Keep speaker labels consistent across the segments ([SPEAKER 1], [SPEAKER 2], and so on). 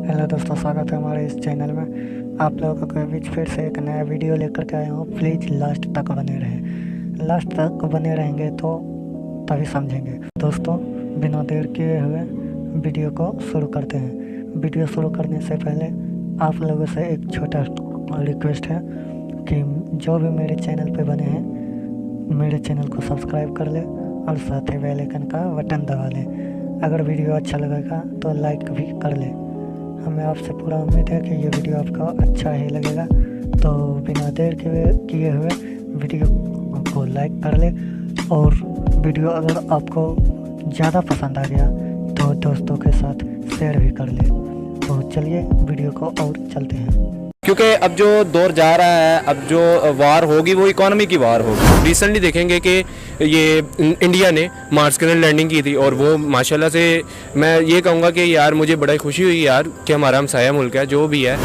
[SPEAKER 1] Hello दोस्तों, स्वागत है हमारे इस चैनल में। आप लोगों के बीच फिर से एक नया वीडियो लेकर के आया हूँ। प्लीज़ लास्ट तक बने रहें। लास्ट तक बने रहेंगे तो तभी समझेंगे। दोस्तों, बिना देर किए हुए वीडियो को शुरू करते हैं। वीडियो शुरू करने से पहले आप लोगों से एक छोटा रिक्वेस्ट है कि जो भी मेरे चैनल पे बने हैं, मेरे चैनल को सब्सक्राइब कर ले और साथ ही बेल आइकन का बटन दबा लें। अगर वीडियो अच्छा लगेगा तो लाइक भी कर ले। हमें आपसे पूरा उम्मीद है कि ये वीडियो आपको अच्छा ही लगेगा। तो बिना देर किए हुए वीडियो को लाइक कर ले, और वीडियो अगर आपको ज़्यादा पसंद आ गया तो दोस्तों के साथ शेयर भी कर ले। तो चलिए वीडियो को और चलते हैं,
[SPEAKER 2] क्योंकि अब जो दौर जा रहा है, अब जो वार होगी वो इकोनॉमी की वार होगी। रिसेंटली देखेंगे कि ये इंडिया ने मार्स के अंदर लैंडिंग की थी, और वो माशाल्लाह से मैं ये कहूँगा कि यार मुझे बड़ा खुशी हुई यार कि हमारा हमसाया मुल्क है जो भी है।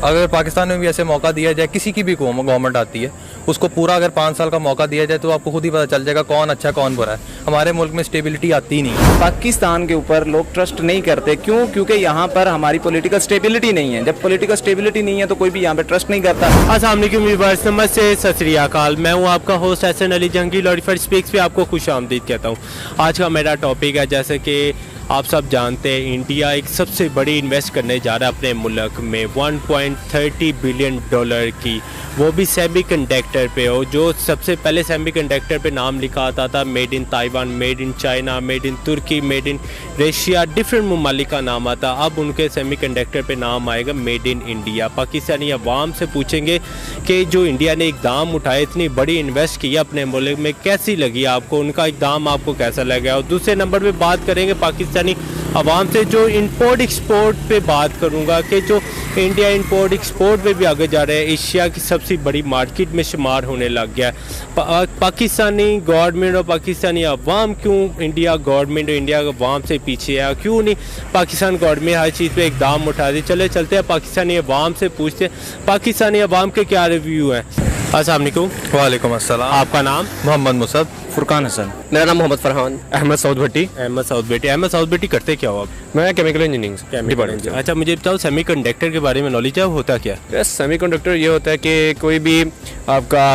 [SPEAKER 3] अगर पाकिस्तान में भी ऐसे मौका दिया जाए, किसी की भी गवर्नमेंट आती है, उसको पूरा अगर 5 साल का मौका दिया जाए तो आपको खुद ही पता चल जाएगा कौन अच्छा कौन बुरा है। हमारे मुल्क में स्टेबिलिटी आती ही नहीं।
[SPEAKER 2] पाकिस्तान के ऊपर लोग ट्रस्ट नहीं करते। क्यों? क्योंकि यहाँ पर हमारी पॉलिटिकल स्टेबिलिटी नहीं है। जब पॉलिटिकल स्टेबिलिटी नहीं है तो कोई भी यहाँ पे ट्रस्ट नहीं करता।
[SPEAKER 4] अस्सलाम वालेकुम व्यूअर्स, नमस्ते, सत श्री अकाल। मैं हूँ आपका होस्ट हसन अली जंगी। लॉरीफाइड स्पीक्स पे आपको खुश आमदीद कहता हूँ। आज का मेरा टॉपिक है, जैसे कि आप सब जानते हैं, इंडिया एक सबसे बड़ी इन्वेस्ट करने जा रहा है अपने मुल्क में 1.30 बिलियन डॉलर की, वो भी सेमीकंडक्टर पे हो। जो सबसे पहले सेमीकंडक्टर पे नाम लिखा आता था made in Taiwan, made in China, made in तुर्की, मेड इन रशिया, डिफरेंट ममालिक का नाम आता। अब उनके सेमीकंडक्टर पे नाम आएगा मेड इन इंडिया। पाकिस्तानी अवाम से पूछेंगे कि जो इंडिया ने इकदाम उठाए, इतनी बड़ी इन्वेस्ट की अपने मुल्क में, कैसी लगी आपको, उनका इकदाम आपको कैसा लगा। और दूसरे नंबर पर बात करेंगे पाकिस्तानी अवाम से जो इंपोर्ट एक्सपोर्ट पे बात करूँगा कि जो इंडिया इंपोर्ट एक्सपोर्ट पे भी आगे जा रहे हैं, एशिया की सबसे बड़ी मार्केट में शुमार होने लग गया है। पाकिस्तानी गवर्नमेंट और पाकिस्तानी अवाम क्यों इंडिया गवर्नमेंट और इंडिया अवाम से पीछे है? क्यों नहीं पाकिस्तान गवर्नमेंट हर चीज़ पे इकदाम उठा दी? चलते हैं पाकिस्तानी अवाम से पूछते हैं पाकिस्तानी अवाम के क्या रिव्यू हैं। अस्सलाम वालेकुम।
[SPEAKER 3] वालेकुम अस्सलाम।
[SPEAKER 4] आपका नाम?
[SPEAKER 3] मोहम्मद मुसद।
[SPEAKER 2] फुरकान हसन।
[SPEAKER 5] मेरा नाम मोहम्मद फरहान।
[SPEAKER 2] अहमद सऊद भट्टी।
[SPEAKER 4] अहमद सऊद बेटी करते क्या हो आप?
[SPEAKER 2] मैं केमिकल इंजीनियरिंग डिपार्टमेंट।
[SPEAKER 4] अच्छा, मुझे बताओ सेमीकंडक्टर के बारे में नॉलेज है, होता क्या?
[SPEAKER 2] यस, सेमीकंडक्टर ये होता है कि कोई भी आपका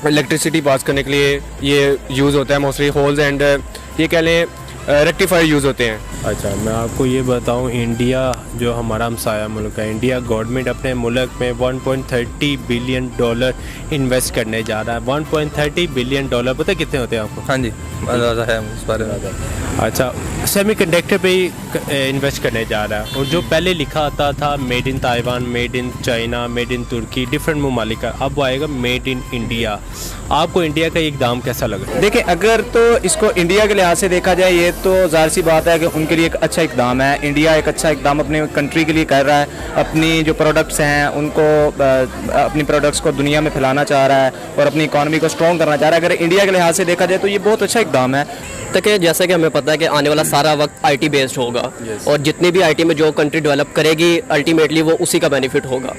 [SPEAKER 2] इलेक्ट्रिसिटी पास करने के लिए ये यूज़ होता है। मोस्टली होल्स एंड ये कह लें रेक्टिफायर यूज़ होते हैं।
[SPEAKER 4] अच्छा, मैं आपको ये बताऊं, इंडिया जो हमारा हमसाया मुल्क है, इंडिया गवर्नमेंट अपने मुल्क में 1.30 बिलियन डॉलर इन्वेस्ट करने जा रहा है। 1.30 बिलियन डॉलर पता कितने होते हैं आपको?
[SPEAKER 3] हाँ जी, अंदाज़ा है इस बारे में।
[SPEAKER 4] अच्छा, सेमीकंडक्टर पे इन्वेस्ट करने जा रहा है, और जो पहले लिखा आता था made in Taiwan, made in China, made in तुर्की, डिफरेंट ममालिक का, अब आएगा मेड इन इंडिया। आपको इंडिया का इकदाम कैसा लगा?
[SPEAKER 2] देखिए, अगर तो इसको इंडिया के लिहाज से देखा जाए, ये तो जाहिर सी बात है कि उनके लिए एक अच्छा इकदाम है। इंडिया एक अच्छा इकदाम अपने कंट्री के लिए कर रहा है। अपनी जो प्रोडक्ट्स हैं उनको अपनी प्रोडक्ट्स को दुनिया में फैलाना चाह रहा है और अपनी इकॉनमी को स्ट्रॉन्ग करना चाह रहा है। अगर इंडिया के लिहाज से देखा जाए तो ये बहुत अच्छा इकदाम है।
[SPEAKER 5] तक जैसा कि हमें पता है कि आने वाला सारा वक्त आईटी बेस्ड होगा, और जितनी भी आईटी में जो कंट्री डेवलप करेगी अल्टीमेटली वो उसी का बेनिफिट होगा।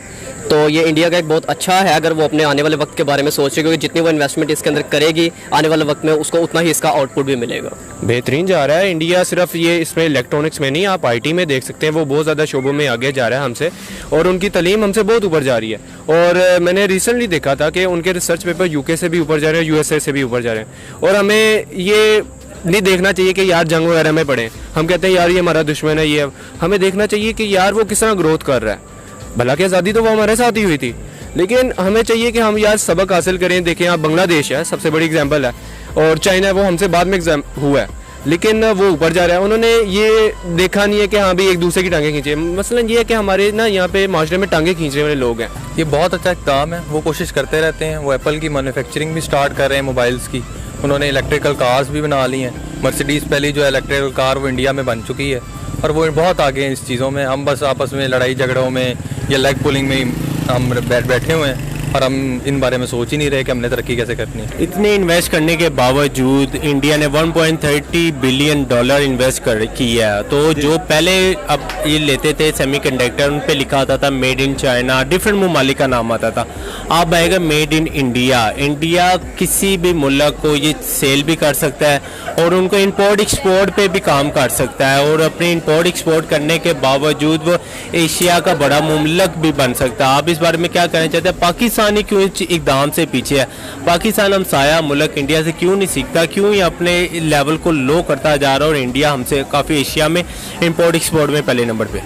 [SPEAKER 5] तो ये इंडिया का एक बहुत अच्छा है अगर वो अपने आने वाले वक्त के बारे में सोच रही है, क्योंकि जितनी वो इन्वेस्टमेंट इसके अंदर करेगी आने वाले वक्त में उसको उतना ही इसका आउटपुट भी मिलेगा।
[SPEAKER 2] बेहतरीन जा रहा है इंडिया। सिर्फ ये इसमें इलेक्ट्रॉनिक्स में नहीं, आप आईटी में देख सकते हैं, वो बहुत ज़्यादा शोबों में आगे जा रहा है हमसे, और उनकी तालीम हमसे बहुत ऊपर जा रही है। और मैंने रिसेंटली देखा था कि उनके रिसर्च पेपर यूके से भी ऊपर जा रहे हैं, यूएसए से भी ऊपर जा रहे हैं। और हमें ये नहीं देखना चाहिए कि यार जंग वगैरह में पड़े। हम कहते हैं यार ये हमारा दुश्मन है, ये हमें देखना चाहिए कि यार वो किस तरह ग्रोथ कर रहा है। भला की आज़ादी तो वो हमारे साथ ही हुई थी, लेकिन हमें चाहिए कि हम यार सबक हासिल करें। देखें, आप बांग्लादेश है सबसे बड़ी एग्जांपल है, और चाइना वो हमसे बाद में हुआ है, लेकिन वो ऊपर जा रहा है। उन्होंने ये देखा नहीं है कि हाँ भी एक दूसरे की टांगें खींचे। मसलन ये है कि हमारे ना यहाँ पे माशरे में टांगें खींचने वाले लोग हैं।
[SPEAKER 3] ये बहुत अच्छा इकदाम है, वो कोशिश करते रहते हैं। वो एप्पल की मैन्युफैक्चरिंग भी स्टार्ट कर रहे हैं मोबाइल्स की। उन्होंने इलेक्ट्रिकल कार्स भी बना ली हैं। मर्सिडीज़ पहली जो इलेक्ट्रिकल कार वो इंडिया में बन चुकी है, और वो बहुत आगे हैं इस चीज़ों में। हम बस आपस में लड़ाई झगड़ों में या लेग पुलिंग में हम बैठे हुए हैं। और हम इन बारे में सोच ही नहीं रहे कि हमने तरक्की कैसे करनी है।
[SPEAKER 4] इतने इन्वेस्ट करने के बावजूद इंडिया ने 1.30 बिलियन डॉलर इन्वेस्ट किया है। तो जो पहले अब ये लेते थे सेमीकंडक्टर, उन पे लिखा आता था मेड इन चाइना, डिफरेंट ममालिक का नाम आता था। अब आएगा मेड इन इंडिया। इंडिया किसी भी मुल्क को ये सेल भी कर सकता है और उनको इंपोर्ट एक्सपोर्ट पे भी काम कर सकता है, और अपने इंपोर्ट एक्सपोर्ट करने के बावजूद वो एशिया का बड़ा मुल्क भी बन सकता है। आप इस बारे में क्या कहना चाहते हैं? पाकिस्तान ही क्यों एकदम से पीछे है? पाकिस्तान हमसाया मुल्क इंडिया से क्यों नहीं सीखता? क्यों ये अपने लेवल को लो करता जा रहा है और इंडिया हमसे काफ़ी एशिया में इंपोर्ट एक्सपोर्ट में पहले नंबर पे?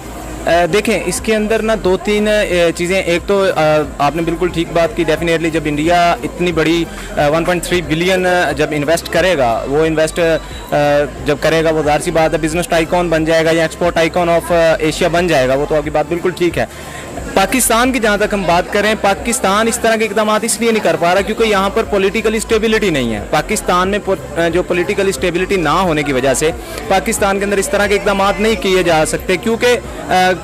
[SPEAKER 6] देखें, इसके अंदर ना दो तीन चीज़ें। एक तो आपने बिल्कुल ठीक बात की। डेफिनेटली जब इंडिया इतनी बड़ी 1.3 बिलियन जब इन्वेस्ट करेगा, वो इन्वेस्ट जब करेगा, वो ज़ाहिर सी बात है बिजनेस आइकॉन बन जाएगा या एक्सपोर्ट आइकॉन ऑफ एशिया बन जाएगा। वो तो आपकी बात बिल्कुल ठीक है। पाकिस्तान की जहाँ तक हम बात करें, पाकिस्तान इस तरह के इकदाम इसलिए नहीं कर पा रहा क्योंकि यहाँ पर पॉलिटिकल स्टेबिलिटी नहीं है। पाकिस्तान में जो पॉलिटिकल स्टेबिलिटी ना होने की वजह से पाकिस्तान के अंदर इस तरह के इकदाम नहीं किए जा सकते, क्योंकि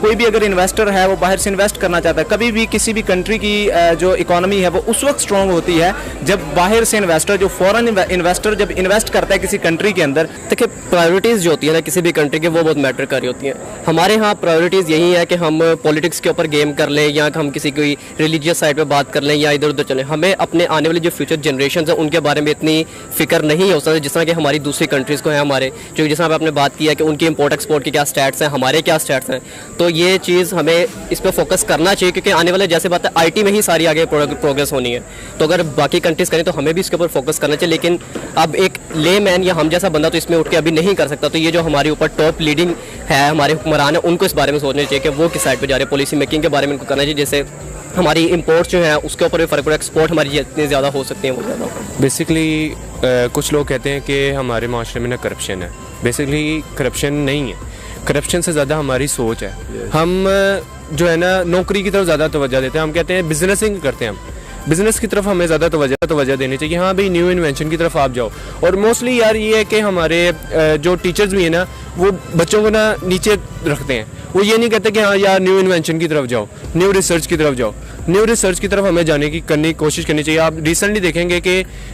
[SPEAKER 6] कोई भी अगर इन्वेस्टर है वो बाहर से इन्वेस्ट करना चाहता है। कभी भी किसी भी कंट्री की जो इकोनॉमी है वो उस वक्त स्ट्रॉन्ग होती है जब बाहर से इन्वेस्टर, जो फॉरेन इन्वेस्टर जब इन्वेस्ट करता है किसी कंट्री के अंदर।
[SPEAKER 5] देखिए, प्रायोरिटीज़ जो होती है ना किसी भी कंट्री की, वो बहुत मैटर कर रही होती हैं। हमारे यहाँ प्रायोरिटीज़ यही है कि हम पॉलिटिक्स के ऊपर गेम कर लें या हम किसी कोई रिलीजियस साइड पे बात कर लें या इधर उधर चलें। हमें अपने आने वाली जो फ्यूचर जनरेशन है उनके बारे में इतनी फिक्र नहीं हो सकती जिस तरह कि हमारी दूसरी कंट्रीज़ को है। हमारे जो जिस तरह आपने बात किया कि उनकी इंपोर्ट एक्सपोर्ट के क्या स्टैट्स हैं, हमारे क्या स्टैट्स हैं, तो ये चीज़ हमें इस पर फोकस करना चाहिए, क्योंकि आने वाले जैसे बात है आईटी में ही सारी आगे प्रोग्रेस होनी है। तो अगर बाकी कंट्रीज़ करें तो हमें भी इसके ऊपर फोकस करना चाहिए। लेकिन अब एक ले मैन या हम जैसा बंदा तो इसमें उठ के अभी नहीं कर सकता। तो ये जो हमारे ऊपर टॉप लीडिंग है, हमारे हुक्मरान है, उनको इस बारे में सोचना चाहिए कि वो किस साइड पर जा रहे हैं। पॉलिसी मेकिंग के बारे में उनको करना चाहिए, जैसे हमारी इंपोर्ट्स जो है उसके ऊपर भी फ़र्क पड़े, एक्सपोर्ट हमारी जितनी ज़्यादा हो सकती है वो ज़्यादा।
[SPEAKER 2] बेसिकली कुछ लोग कहते हैं कि हमारे माशरे में ना करप्शन है। बेसिकली करप्शन नहीं है, करप्शन से ज़्यादा हमारी सोच है। हम जो है ना नौकरी की तरफ ज़्यादा तवज्जो देते हैं। हम कहते हैं बिजनेसिंग करते हैं, हम बिज़नेस की तरफ हमें ज़्यादा तवज्जो देनी चाहिए। हाँ भाई, न्यू इन्वेंशन की तरफ आप जाओ। और मोस्टली यार ये है कि हमारे जो टीचर्स भी हैं ना, वो बच्चों को ना नीचे रखते हैं। वो ये नहीं कहते कि हाँ यार न्यू इन्वेंशन की तरफ जाओ, न्यू रिसर्च की तरफ जाओ। न्यू रिसर्च की तरफ हमें जाने की कोशिश करनी चाहिए। आप रिसेंटली देखेंगे कि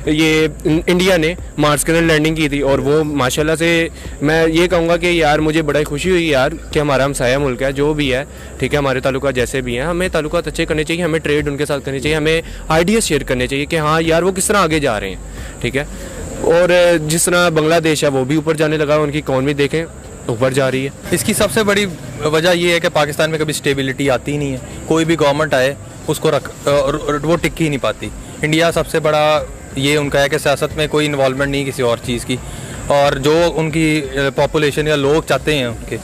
[SPEAKER 2] ये इंडिया ने मार्स के अंदर लैंडिंग की थी, और वो माशाल्लाह से मैं ये कहूँगा कि यार मुझे बड़ी खुशी हुई यार कि हमारा हमसाया मुल्क है, जो भी है ठीक है, हमारे ताल्लुकात जैसे भी हैं, हमें ताल्लुकात अच्छे करने चाहिए, हमें ट्रेड उनके साथ करनी चाहिए, हमें आइडियाज़ शेयर करने चाहिए कि हाँ यार वो किस तरह आगे जा रहे हैं, ठीक है। और जिस तरह बांग्लादेश है वो भी ऊपर जाने लगा, उनकी इकॉनमी देखें ऊपर जा रही है।
[SPEAKER 3] इसकी सबसे बड़ी वजह ये है कि पाकिस्तान में कभी स्टेबिलिटी आती ही नहीं है। कोई भी गवर्नमेंट आए उसको वो टिक ही नहीं पाती। इंडिया सबसे बड़ा ये उनका है कि सियासत में कोई इन्वॉल्वमेंट नहीं किसी और चीज़ की, और जो उनकी पॉपुलेशन या लोग चाहते हैं उनके,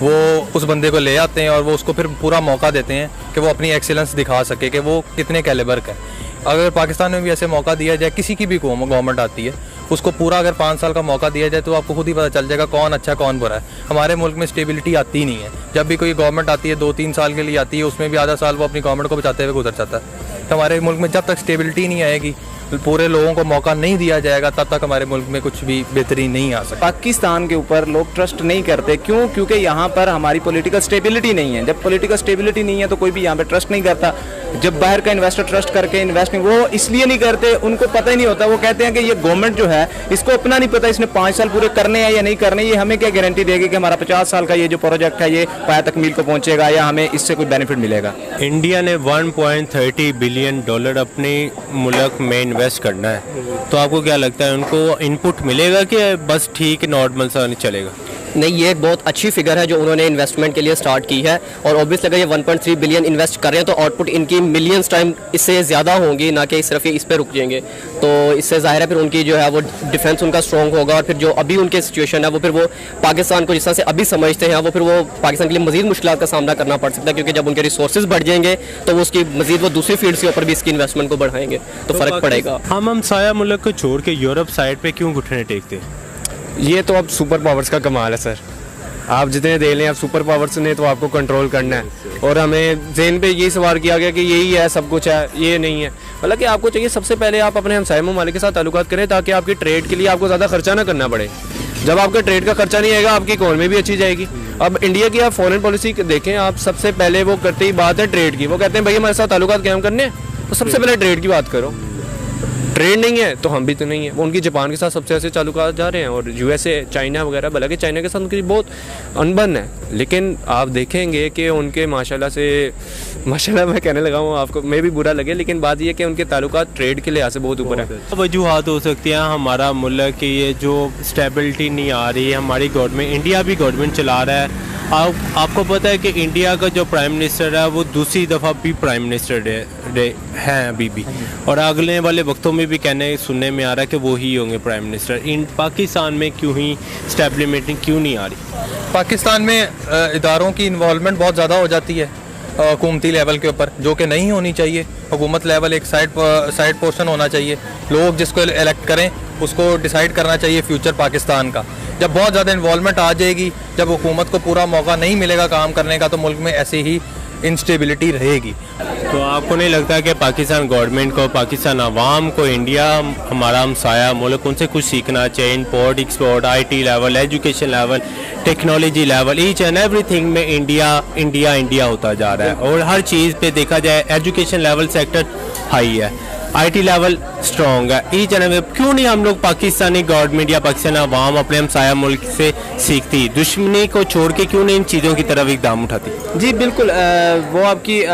[SPEAKER 3] वो उस बंदे को ले आते हैं और वो उसको फिर पूरा मौका देते हैं कि वो अपनी एक्सीलेंस दिखा सके कि वो कितने कैलिबर का है। अगर पाकिस्तान में भी ऐसे मौका दिया जाए, किसी की भी गवर्नमेंट आती है उसको पूरा अगर 5 साल का मौका दिया जाए तो आपको खुद ही पता चल जाएगा कौन अच्छा कौन बुरा है। हमारे मुल्क में स्टेबिलिटी आती ही नहीं है। जब भी कोई गवर्नमेंट आती है 2-3 साल के लिए आती है, उसमें भी आधा साल वो अपनी गवर्नमेंट को बचाते हुए गुजर जाता है। तो हमारे मुल्क में जब तक स्टेबिलिटी नहीं आएगी, पूरे लोगों को मौका नहीं दिया जाएगा, तब तक हमारे मुल्क में कुछ भी बेहतरी नहीं आ सकती।
[SPEAKER 6] पाकिस्तान के ऊपर लोग ट्रस्ट नहीं करते, क्यों? क्योंकि यहाँ पर हमारी पॉलिटिकल स्टेबिलिटी नहीं है। जब पॉलिटिकल स्टेबिलिटी नहीं है तो कोई भी यहाँ पे ट्रस्ट नहीं करता। जब बाहर का इन्वेस्टर ट्रस्ट करके इन्वेस्ट नहीं, वो इसलिए नहीं करते, उनको पता ही नहीं होता। वो कहते हैं कि ये गवर्नमेंट जो है इसको अपना नहीं पता, इसने 5 साल पूरे करने हैं या नहीं करने, ये हमें क्या गारंटी देगी कि हमारा 50 साल का ये जो प्रोजेक्ट है ये पाया तकमील को पहुंचेगा या हमें इससे कोई बेनिफिट मिलेगा।
[SPEAKER 4] इंडिया ने 1.30 बिलियन डॉलर अपने मुल्क में इन्वेस्ट करना है, तो आपको क्या लगता है उनको इनपुट मिलेगा कि बस ठीक नॉर्मल सा नहीं चलेगा?
[SPEAKER 5] नहीं, ये एक बहुत अच्छी फिगर है जो उन्होंने इन्वेस्टमेंट के लिए स्टार्ट की है, और ऑब्वियसली अगर ये 1.3 बिलियन इन्वेस्ट कर रहे हैं तो आउटपुट इनकी मिलियंस टाइम इससे ज़्यादा होंगी, ना कि सिर्फ इस पर रुक जाएंगे। तो इससे ज़ाहिर है फिर उनकी जो है वो डिफेंस उनका स्ट्रॉन्ग होगा, और फिर जो अभी उनकी सिचुएशन है वो फिर वो पाकिस्तान को जिस तरह से अभी समझते हैं, वो फिर वो पाकिस्तान के लिए मजीद मुश्किलात का सामना करना पड़ सकता है, क्योंकि जब उनके रिसोर्सेज बढ़ जाएंगे तो वो उसकी मजीद वो दूसरी फील्ड्स के ऊपर भी इसकी इन्वेस्टमेंट को बढ़ाएंगे, तो फ़र्क पड़ेगा।
[SPEAKER 4] हम हमसाया मुल्क को छोड़ के यूरोप साइड पर क्यों घुटने टेकते?
[SPEAKER 2] ये तो अब सुपर पावर्स का कमाल है सर। आप जितने दे लें, आप सुपर पावर्स ने तो आपको कंट्रोल करना है, और हमें ज़हन पे ये सवार किया गया कि यही है सब कुछ है, ये नहीं है। हालांकि आपको चाहिए सबसे पहले आप अपने हमसाया ममालिक के साथ ताल्लुकात करें, ताकि आपकी ट्रेड के लिए आपको ज़्यादा खर्चा ना करना पड़े। जब आपका ट्रेड का खर्चा नहीं आएगा, आपकी इकॉनमी भी अच्छी जाएगी। अब इंडिया की आप फॉरेन पॉलिसी देखें, आप सबसे पहले वो करते ही बात है ट्रेड की। वो कहते हैं भाई हमारे साथ ताल्लुकात कायम करने हैं, तो सबसे पहले ट्रेड की बात करो। ट्रेड नहीं है तो हम भी तो नहीं है। वो उनकी जापान के साथ सबसे ऐसे ताल्लुकात जा रहे हैं, और यूएसए, चाइना वगैरह, भला कि चाइना के साथ उनकी बहुत अनबन है, लेकिन आप देखेंगे कि उनके माशाल्लाह मैं कहने लगा हूँ, आपको मैं भी बुरा लगे, लेकिन बात यह है कि उनके ताल्लुकात ट्रेड के लिहाज से बहुत ऊपर है।
[SPEAKER 4] वजूहत हो सकती हैं हमारा मुल्क की, ये जो स्टेबिलिटी नहीं आ रही है, हमारी गवर्नमेंट, इंडिया भी गवर्नमेंट चला रहा है। आपको पता है कि इंडिया का जो प्राइम मिनिस्टर है वो दूसरी दफ़ा भी प्राइम मिनिस्टर हैं अभी भी, और अगले वाले वक्तों में भी कहने सुनने में आ रहा है कि वो ही होंगे प्राइम मिनिस्टर। इन पाकिस्तान में क्यों ही स्टेबिलिटी क्यों नहीं आ रही?
[SPEAKER 3] पाकिस्तान में इदारों की इन्वॉल्वमेंट बहुत ज़्यादा हो जाती है हुकूमती लेवल के ऊपर, जो कि नहीं होनी चाहिए। हुकूमत लेवल एक साइड पोर्शन होना चाहिए। लोग जिसको इलेक्ट करें उसको डिसाइड करना चाहिए फ्यूचर पाकिस्तान का। जब बहुत ज़्यादा इन्वॉल्वमेंट आ जाएगी, जब हुकूमत को पूरा मौका नहीं मिलेगा काम करने का, तो मुल्क में ऐसे ही इंस्टेबिलिटी रहेगी।
[SPEAKER 4] तो आपको नहीं लगता कि पाकिस्तान गवर्नमेंट को, पाकिस्तान आवाम को, इंडिया हमारा हमसाया मुल्क, उनसे कुछ सीखना चाहिए? Import export, IT level, education level, technology level, each and everything में इंडिया होता जा रहा है। और हर चीज़ पे देखा जाए एजुकेशन लेवल सेक्टर हाई है, IT लेवल स्ट्रॉन्ग है, ईच एंड एवरी। क्यों नहीं हम लोग पाकिस्तानी गवर्नमेंट या पाकिस्तानी आवाम अपने हमसाया मुल्क से सीखती? दुश्मनी को छोड़ के क्यों नहीं इन चीज़ों की तरफ इकदाम उठाती?
[SPEAKER 6] जी बिल्कुल, वो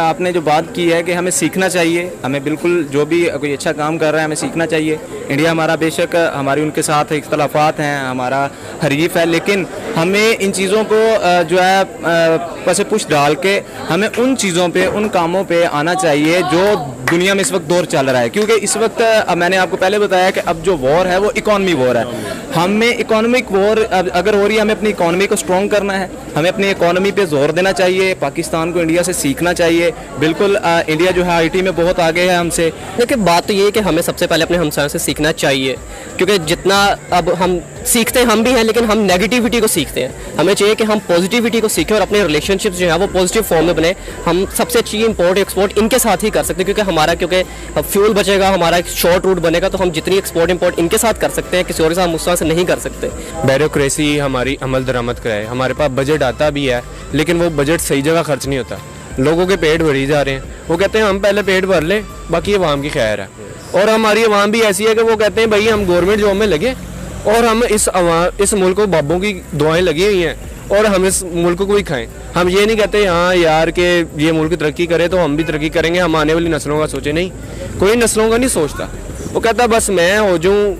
[SPEAKER 6] आपने जो बात की है कि हमें सीखना चाहिए, हमें बिल्कुल जो भी कोई अच्छा काम कर रहा है हमें सीखना चाहिए। इंडिया हमारा, बेशक हमारी उनके साथ इख्तलाफात हैं, हमारा हरीफ है, लेकिन हमें इन चीज़ों को जो है पसे पुश डाल के हमें उन चीज़ों पे, उन कामों पे आना चाहिए जो दुनिया में इस वक्त दौर चल रहा है। क्योंकि इस वक्त मैंने आपको पहले बताया कि अब जो वॉर है वो इकॉनमी वॉर है। हमें इकोनॉमिक वॉर अगर हो रही है, हमें अपनी इकोनॉमी को स्ट्रॉन्ग करना है, हमें अपनी इकोनॉमी पे जोर देना चाहिए। पाकिस्तान को इंडिया से सीखना चाहिए। बिल्कुल इंडिया जो है IT में बहुत आगे है हमसे।
[SPEAKER 5] देखिए बात तो ये है कि हमें सबसे पहले अपने हमसायों से सीखना चाहिए, क्योंकि जितना अब हम सीखते हैं हम भी हैं, लेकिन हम नेगेटिविटी को सीखते हैं। हमें चाहिए कि हम पॉजिटिविटी को सीखें और अपने रिलेशनशिप्स जो है वो पॉजिटिव फॉर्म में बने। हम सबसे अच्छी इंपोर्ट एक्सपोर्ट इनके साथ ही कर सकते हैं, क्योंकि फ्यूल बचेगा, हमारा एक शॉर्ट रूट बनेगा, तो हम जितनी एक्सपोर्ट इंपोर्ट इनके साथ कर सकते हैं, किसी और के साथ मुस्तान से नहीं कर सकते।
[SPEAKER 2] ब्यूरोक्रेसी हमारी अमल दरामद कराए। हमारे पास बजट आता भी है, लेकिन वो बजट सही जगह खर्च नहीं होता। लोगों के पेट भरी जा रहे हैं। वो कहते हैं हम पहले पेट भर लें, बाकी अवाम की खैर है। और हमारी अवाम भी ऐसी है कि वो कहते हैं भाई हम गवर्नमेंट जॉब में लगे और हम इस मुल्क को बाबों की दुआएं लगी हुई हैं और हम इस मुल्क को ही खाएं। हम ये नहीं कहते हाँ यार कि ये मुल्क तरक्की करे तो हम भी तरक्की करेंगे, हम आने वाली नस्लों का सोचे। नहीं, कोई नस्लों का नहीं सोचता। वो कहता बस मैं हो जाऊँ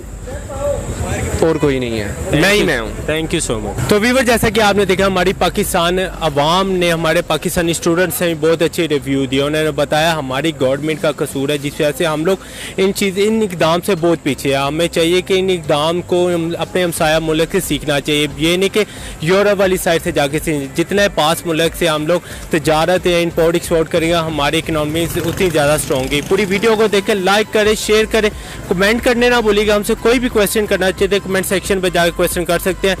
[SPEAKER 2] और कोई नहीं है, मैं हूँ।
[SPEAKER 4] Thank you so much. तो व्यूअर, जैसा कि आपने देखा हमारी पाकिस्तान अवाम ने, हमारे पाकिस्तानी स्टूडेंट्स ने बहुत अच्छे रिव्यू दिए। उन्होंने बताया हमारी गवर्नमेंट का कसूर है, जिस वजह से हम लोग इन इकदाम से बहुत पीछे हैं। हमें चाहिए कि इन इकदाम को अपने हमसाया मुल्क से सीखना चाहिए। ये नहीं कि यूरोप वाली साइड से जाके जितने पास मुल्क से हम लोग तजारत या इंपोर्ट एक्सपोर्ट करेंगे, हमारी इकनॉमी उतनी ज़्यादा स्ट्रॉन्ग है। पूरी वीडियो को देख कर लाइक करें, शेयर करें, कमेंट करने ना भूलिएगा। हमसे कोई भी क्वेश्चन करना चाहिए कमेंट सेक्शन पर जाकर क्वेश्चन कर सकते हैं।